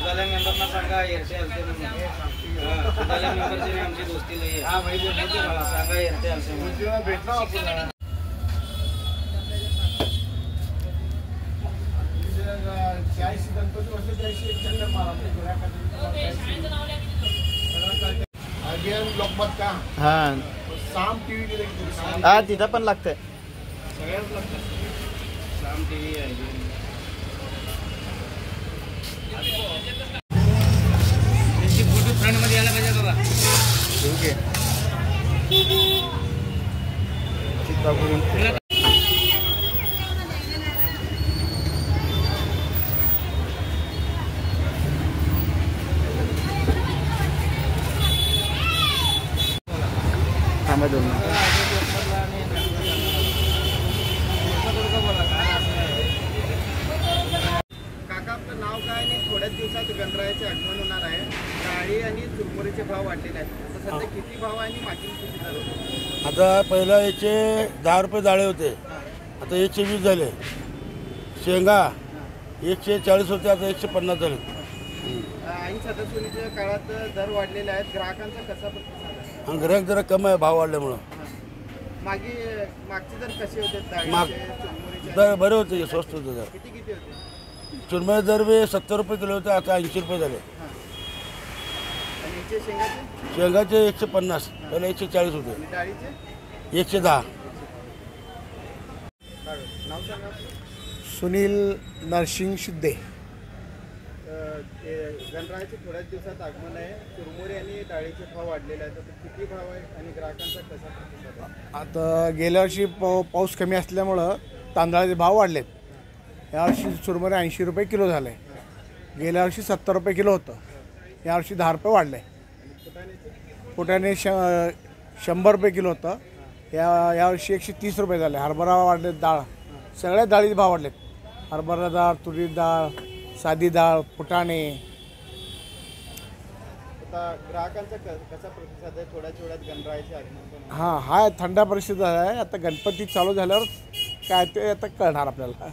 दुधाला मेंबरना सांगा एरटे आलते म्हणून दुधाला मेंबरची आमची दोस्ती लई आहे. माहिती मला सांगा एरटे आलते म्हणून भेटणार आपण. 40 गणपती वर्ष 40 एक चक्कर मारा लोकमत का. हां साम टीव्ही दिले हा तिथं पण लागतंय. सगळ्याच लागतं. साम टीव्ही आहे. त्यांची फोटो फ्रंट मध्ये यायला पाहिजे बाबा. ठीक आहे. चित्तापुरून थांबा 2 मिनिटं. काका आपलं नाव काय आणि थोड्याच दिवसात गणरायाचे आगमन होणार आहे. डाळी आणि चुरमुरीचे भाव वाढलेले आहेत. आता सध्या किती भाव आहे आणि मागील किती झाले? आता पहिला 110 रुपये डाळे होते, आता 120 झाले. शेंगा 140 होते, आता 150 झाले. ऐन सदस्यच्या काळात दर वाढलेले आहेत. ग्राहकांचा कसा प्रतिसाद आहे? आणि ग्राहक जरा कमी आहे भाव वाढल्यामुळं. मागचे दर कसे होते? माग दर बरे होते, स्वस्त होते. दर किती होते? चुरमुरे दर बी 70 रुपये किलो होते, आता 80 रुपये झाले. आणि शेंगाचे? शेंगाचे 150, पहिला 140 होते. डाळीचे 110. नाव सांगा. सुनील नरसिंग शिंदे. गणरायाचे थोड्याच दिवसात आगमन आहे. चुरमुरे आणि डाळीचे भाव वाढलेले आहेत. आता किती भाव आहे आणि ग्राहकांचा कसा प्रतिसाद आहे? आता गेल्या वर्षी पाऊस कमी असल्यामुळं तांदळाचे भाव वाढलेत. यावर्षी चुरमुरे 80 रुपये किलो झाले. गेल्या वर्षी 70 रुपये किलो होतं, यावर्षी 10 रुपये वाढले. फुटाणे 100 रुपये किलो होतं, यावर्षी 130 रुपये झाले. हरभरा वाढले, डाळ सगळ्या डाळीचे भाव वाढलेत. हरभरा डाळ, तुरी डाळ, साधी डाळ, फुटाणे. आता ग्राहकांचा कसा प्रतिसाद आहे? थोड्याच वेळात गणरायाचे आगमन. हां, हा थंड परिस्थिती आहे. आता गणपती चालू झाल्यावर काय ते आता कळणार आपल्याला.